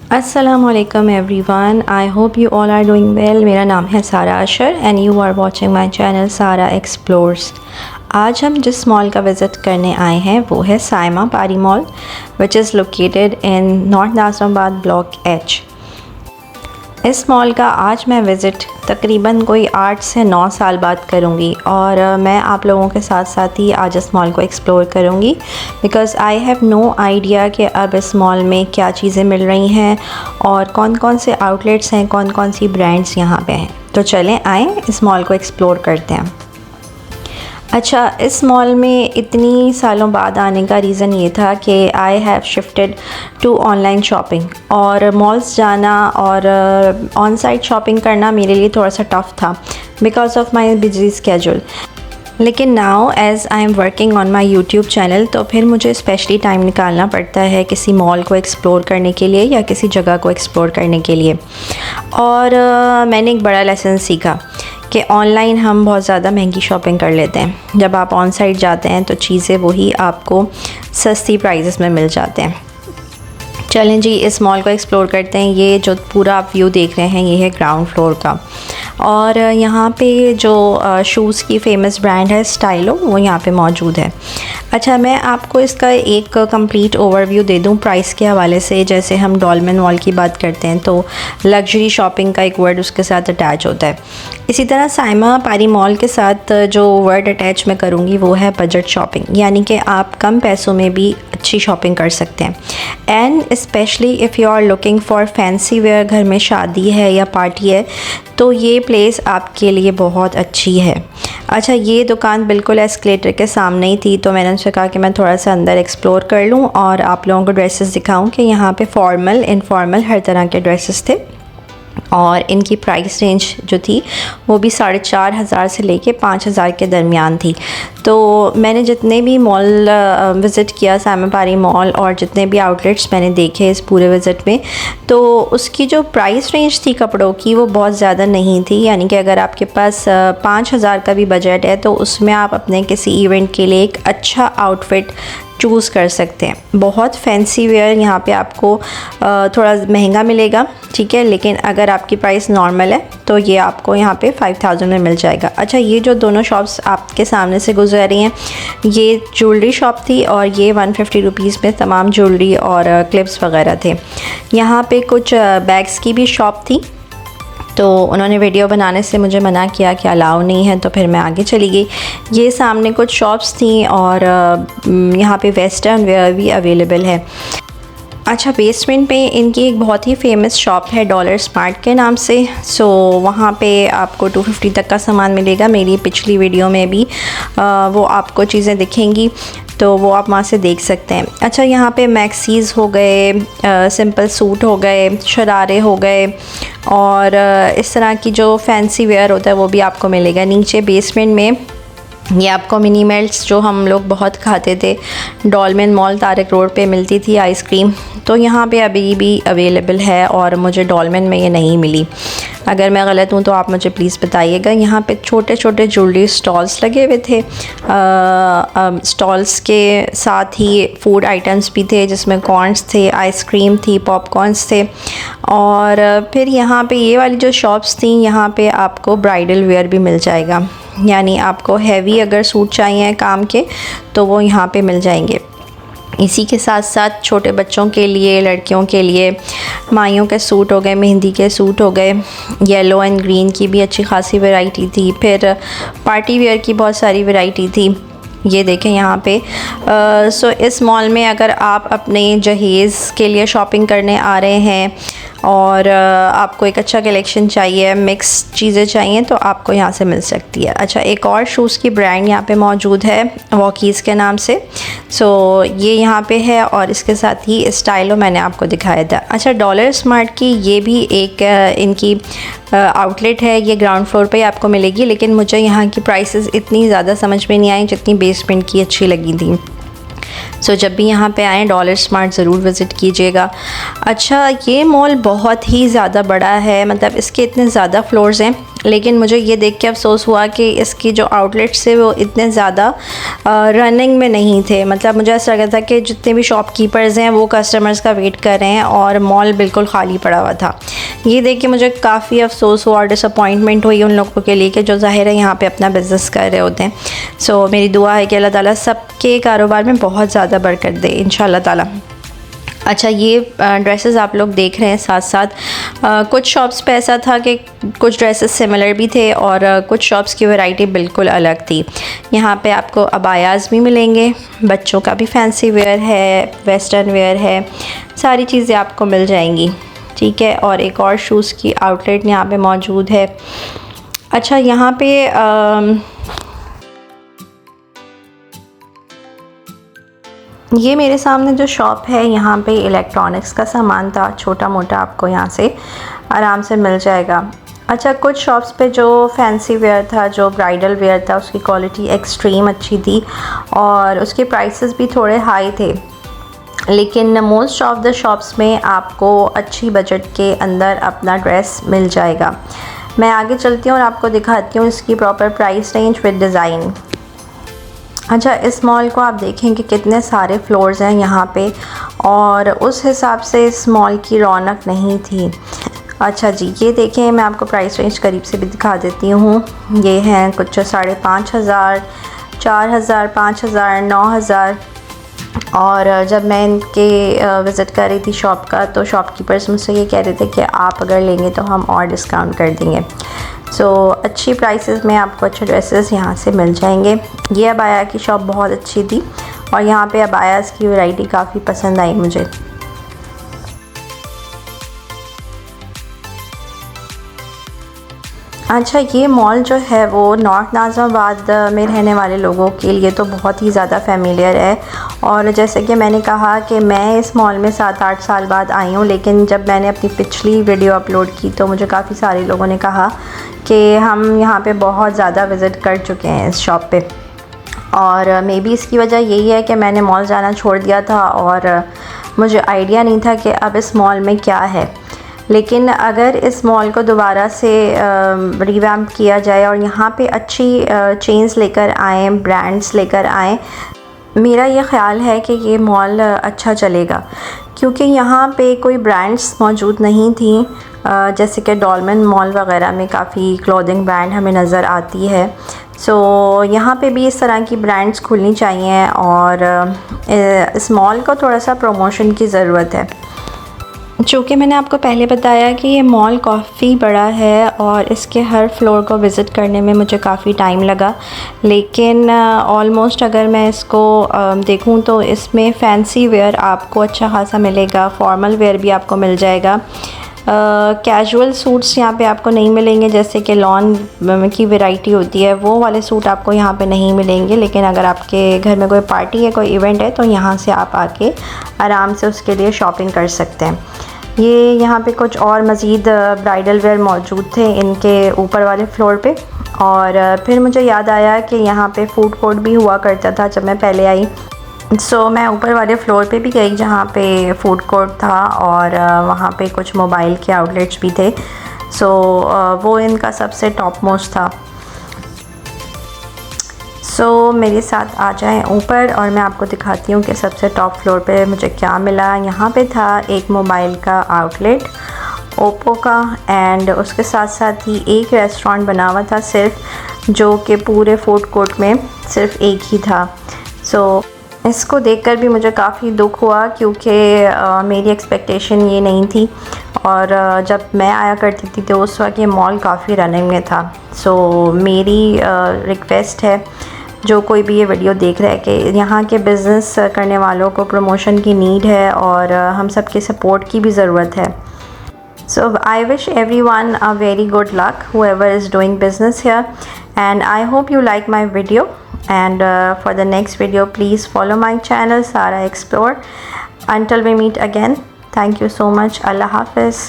Assalamualaikum everyone. I hope you all are doing well. मेरा नाम है Sara Asher and you are watching my channel Sara explores. आज हम जिस mall का विज़िट करने आए हैं वो है Saima Pari mall which is located in north Nazirabad block H. इस मॉल का आज मैं विज़िट तकरीबन कोई 8 से 9 साल बाद करूँगी और मैं आप लोगों के साथ साथ ही आज इस मॉल को एक्सप्लोर करूँगी because I have no idea कि अब इस मॉल में क्या चीज़ें मिल रही हैं और कौन कौन से आउटलेट्स हैं, कौन कौन सी ब्रांड्स यहाँ पे हैं। तो चलें आएँ इस मॉल को एक्सप्लोर करते हैं। अच्छा, इस मॉल में इतनी सालों बाद आने का रीज़न ये था कि I have shifted to online shopping और मॉल्स जाना और ऑन साइट शॉपिंग करना मेरे लिए थोड़ा सा टफ़ था because of my busy schedule. लेकिन now as I am working on my YouTube channel तो फिर मुझे स्पेशली टाइम निकालना पड़ता है किसी मॉल को एक्सप्लोर करने के लिए या किसी जगह को एक्सप्लोर करने के लिए। और मैंने एक बड़ा लेसन सीखा कि ऑनलाइन हम बहुत ज़्यादा महंगी शॉपिंग कर लेते हैं। जब आप ऑन साइट जाते हैं तो चीज़ें वही आपको सस्ती प्राइसेस में मिल जाते हैं। चलें जी, इस मॉल को एक्सप्लोर करते हैं। ये जो पूरा आप व्यू देख रहे हैं ये है ग्राउंड फ्लोर का और यहाँ पे जो शूज़ की फ़ेमस ब्रांड है स्टाइलो वो यहाँ पे मौजूद है। अच्छा, मैं आपको इसका एक कंप्लीट ओवरव्यू दे दूँ प्राइस के हवाले से। जैसे हम डॉलमेन मॉल की बात करते हैं तो लग्जरी शॉपिंग का एक वर्ड उसके साथ अटैच होता है। इसी तरह साइमा पारी मॉल के साथ जो वर्ड अटैच मैं करूँगी वो है बजट शॉपिंग, यानी कि आप कम पैसों में भी अच्छी शॉपिंग कर सकते हैं। And specially if you are looking for fancy wear, घर में शादी है या पार्टी है तो ये प्लेस आपके लिए बहुत अच्छी है। अच्छा, ये दुकान बिल्कुल एस्केलेटर के सामने ही थी तो मैंने उनसे कहा कि मैं थोड़ा सा अंदर एक्सप्लोर कर लूँ और आप लोगों को ड्रेसेस दिखाऊं कि यहाँ पे फॉर्मल इनफॉर्मल हर तरह के ड्रेसेस थे और इनकी प्राइस रेंज जो थी वो भी 4,500 से लेके 5,000 के दरमियान थी। तो मैंने जितने भी मॉल विज़िट किया साइमा पारी मॉल और जितने भी आउटलेट्स मैंने देखे इस पूरे विज़िट में, तो उसकी जो प्राइस रेंज थी कपड़ों की वो बहुत ज़्यादा नहीं थी। यानी कि अगर आपके पास 5,000 का भी बजट है तो उसमें आप अपने किसी इवेंट के लिए एक अच्छा आउटफिट चूज़ कर सकते हैं। बहुत फैंसी वेयर यहाँ पे आपको थोड़ा महंगा मिलेगा, ठीक है, लेकिन अगर आपकी प्राइस नॉर्मल है तो ये आपको यहाँ पे 5,000 में मिल जाएगा। अच्छा, ये जो दोनों शॉप्स आपके सामने से गुजर रही हैं ये ज्वेलरी शॉप थी और ये 150 रुपीज़ में तमाम ज्वेलरी और क्लिप्स वगैरह थे। यहाँ पे कुछ बैग्स की भी शॉप थी तो उन्होंने वीडियो बनाने से मुझे मना किया कि अलाउ नहीं है, तो फिर मैं आगे चली गई। ये सामने कुछ शॉप्स थी और यहाँ पे वेस्टर्न वेयर भी अवेलेबल है। अच्छा, बेसमेंट पे इनकी एक बहुत ही फेमस शॉप है डॉलर स्मार्ट के नाम से। सो वहाँ पे आपको 250 तक का सामान मिलेगा। मेरी पिछली वीडियो में भी वो आपको चीज़ें दिखेंगी तो वो आप वहाँ से देख सकते हैं। अच्छा, यहाँ पे मैक्सीज़ हो गए, सिंपल सूट हो गए, शरारे हो गए और इस तरह की जो फैंसी वेयर होता है वो भी आपको मिलेगा। नीचे बेसमेंट में ये आपको मिनी मेल्ट्स जो हम लोग बहुत खाते थे डॉलमेन मॉल तारक रोड पे मिलती थी आइसक्रीम, तो यहाँ पे अभी भी अवेलेबल है और मुझे डॉलमेन में ये नहीं मिली। अगर मैं गलत हूँ तो आप मुझे प्लीज़ बताइएगा। यहाँ पे छोटे छोटे ज्वेलरी स्टॉल्स लगे हुए थे। स्टॉल्स के साथ ही फूड आइटम्स भी थे जिसमें कॉर्न्स थे, आइसक्रीम थी, पॉपकॉर्न्स थे। और फिर यहाँ पे ये वाली जो शॉप्स थी यहाँ पे आपको ब्राइडल वेयर भी मिल जाएगा, यानी आपको हैवी अगर सूट चाहिए काम के तो वो यहाँ पे मिल जाएंगे। इसी के साथ साथ छोटे बच्चों के लिए, लड़कियों के लिए माइयों के सूट हो गए, मेहंदी के सूट हो गए, येलो एंड ग्रीन की भी अच्छी खासी वैरायटी थी। फिर पार्टी वेयर की बहुत सारी वैरायटी थी। ये देखें यहाँ पे। सो इस मॉल में अगर आप अपने जहेज़ के लिए शॉपिंग करने आ रहे हैं और आपको एक अच्छा कलेक्शन चाहिए, मिक्स चीज़ें चाहिए तो आपको यहाँ से मिल सकती है। अच्छा, एक और शूज़ की ब्रांड यहाँ पे मौजूद है वॉकीज़ के नाम से। सो ये यहाँ पे है और इसके साथ ही स्टाइलो मैंने आपको दिखाया था। अच्छा, डॉलर स्मार्ट की ये भी एक इनकी आउटलेट है, ये ग्राउंड फ्लोर पे आपको मिलेगी, लेकिन मुझे यहाँ की प्राइसेस इतनी ज़्यादा समझ में नहीं आई जितनी बेसमेंट की अच्छी लगी थी। सो जब भी यहाँ पे आएँ डॉलर स्मार्ट ज़रूर विज़िट कीजिएगा। अच्छा, ये मॉल बहुत ही ज़्यादा बड़ा है, मतलब इसके इतने ज़्यादा फ्लोर्स हैं। लेकिन मुझे ये देख के अफ़सोस हुआ कि इसकी जो आउटलेट्स थे वो इतने ज़्यादा रनिंग में नहीं थे। मतलब मुझे ऐसा लगा था कि जितने भी शॉपकीपर्स हैं वो कस्टमर्स का वेट कर रहे हैं और मॉल बिल्कुल खाली पड़ा हुआ था। ये देख के मुझे काफ़ी अफ़सोस हुआ और डिसअपॉइंटमेंट हुई उन लोगों के लिए कि जो ज़ाहिर है यहाँ पे अपना बिज़नेस कर रहे होते हैं। सो मेरी दुआ है कि अल्लाह ताला सबके कारोबार में बहुत ज़्यादा बरकत दे इंशाअल्लाह ताला। अच्छा, ये ड्रेसेस आप लोग देख रहे हैं साथ साथ कुछ शॉप्स पे ऐसा था कि कुछ ड्रेसेस सिमिलर भी थे और कुछ शॉप्स की वैरायटी बिल्कुल अलग थी। यहाँ पे आपको अबायाज़ भी मिलेंगे, बच्चों का भी फैंसी वेयर है, वेस्टर्न वेयर है, सारी चीज़ें आपको मिल जाएंगी। ठीक है, और एक और शूज़ की आउटलेट यहाँ पे मौजूद है। अच्छा, यहाँ पे ये मेरे सामने जो शॉप है यहाँ पे इलेक्ट्रॉनिक्स का सामान था, छोटा मोटा आपको यहाँ से आराम से मिल जाएगा। अच्छा, कुछ शॉप्स पे जो फैंसी वेयर था, जो ब्राइडल वेयर था, उसकी क्वालिटी एक्सट्रीम अच्छी थी और उसके प्राइसेस भी थोड़े हाई थे, लेकिन मोस्ट ऑफ द शॉप्स में आपको अच्छी बजट के अंदर अपना ड्रेस मिल जाएगा। मैं आगे चलती हूँ और आपको दिखाती हूँ इसकी proper price range with design. अच्छा, इस मॉल को आप देखें कि कितने सारे फ्लोर्स हैं यहाँ पे और उस हिसाब से इस मॉल की रौनक नहीं थी। अच्छा जी, ये देखें, मैं आपको प्राइस रेंज करीब से भी दिखा देती हूँ। ये हैं कुछ 5,500, 4,000, 5,000, 9,000। और जब मैं इनके विज़िट कर रही थी शॉप का, तो शॉपकीपर्स मुझसे ये कह रहे थे कि आप अगर लेंगे तो हम और डिस्काउंट कर देंगे। सो अच्छी प्राइसेस में आपको अच्छे ड्रेसेस यहाँ से मिल जाएंगे। ये अबाया की शॉप बहुत अच्छी थी और यहाँ पे अबायास की वैरायटी काफ़ी पसंद आई मुझे। अच्छा, ये मॉल जो है वो नॉर्थ नाज़िमाबाद में रहने वाले लोगों के लिए तो बहुत ही ज़्यादा फेमिलियर है। और जैसे कि मैंने कहा कि मैं इस मॉल में 7-8 साल बाद आई हूँ, लेकिन जब मैंने अपनी पिछली वीडियो अपलोड की तो मुझे काफ़ी सारे लोगों ने कहा कि हम यहाँ पे बहुत ज़्यादा विज़िट कर चुके हैं इस शॉप पे। और मे बी इसकी वजह यही है कि मैंने मॉल जाना छोड़ दिया था और मुझे आइडिया नहीं था कि अब इस मॉल में क्या है। लेकिन अगर इस मॉल को दोबारा से रिवैम्प किया जाए और यहाँ पे अच्छी चेन्स लेकर आएँ, ब्रांड्स लेकर आएँ, मेरा ये ख़्याल है कि ये मॉल अच्छा चलेगा। क्योंकि यहाँ पे कोई ब्रांड्स मौजूद नहीं थी, जैसे कि डॉलमेन मॉल वग़ैरह में काफ़ी क्लोथिंग ब्रांड हमें नज़र आती है। सो यहाँ पे भी इस तरह की ब्रांड्स खुलनी चाहिए और इस मॉल को थोड़ा सा प्रमोशन की ज़रूरत है। चूँकि मैंने आपको पहले बताया कि ये मॉल काफ़ी बड़ा है और इसके हर फ्लोर को विज़िट करने में मुझे काफ़ी टाइम लगा, लेकिन ऑलमोस्ट अगर मैं इसको देखूं तो इसमें फ़ैंसी वेयर आपको अच्छा खासा मिलेगा, फॉर्मल वेयर भी आपको मिल जाएगा। कैजुअल सूट्स यहाँ पे आपको नहीं मिलेंगे, जैसे कि लॉन की वैरायटी होती है वो वाले सूट आपको यहाँ पे नहीं मिलेंगे। लेकिन अगर आपके घर में कोई पार्टी है, कोई इवेंट है, तो यहाँ से आप आके आराम से उसके लिए शॉपिंग कर सकते हैं। ये यहाँ पे कुछ और मज़ीद ब्राइडल वेयर मौजूद थे इनके ऊपर वाले फ्लोर पे। और फिर मुझे याद आया कि यहाँ पे फ़ूड कोर्ट भी हुआ करता था जब मैं पहले आई। सो मैं ऊपर वाले फ्लोर पे भी गई जहाँ पे फ़ूड कोर्ट था और वहाँ पे कुछ मोबाइल के आउटलेट्स भी थे। सो वो इनका सबसे टॉप मोस्ट था। सो मेरे साथ आ जाएं ऊपर और मैं आपको दिखाती हूँ कि सबसे टॉप फ्लोर पे मुझे क्या मिला। यहाँ पे था एक मोबाइल का आउटलेट ओप्पो का, एंड उसके साथ साथ ही एक रेस्टोरेंट बना हुआ था सिर्फ, जो कि पूरे फूड कोर्ट में सिर्फ एक ही था। सो इसको देखकर भी मुझे काफ़ी दुख हुआ, क्योंकि मेरी एक्सपेक्टेशन ये नहीं थी और जब मैं आया करती थी तो उस वक्त ये मॉल काफ़ी रनिंग में था। सो मेरी रिक्वेस्ट है, जो कोई भी ये वीडियो देख रहा है, कि यहाँ के बिज़नेस करने वालों को प्रमोशन की नीड है और हम सब के सपोर्ट की भी ज़रूरत है। So I wish everyone a very good luck, whoever is doing business here, and I hope you like my video. And for the next video, please follow my channel Sara Explore. Until we meet again, thank you so much. Allah Hafiz.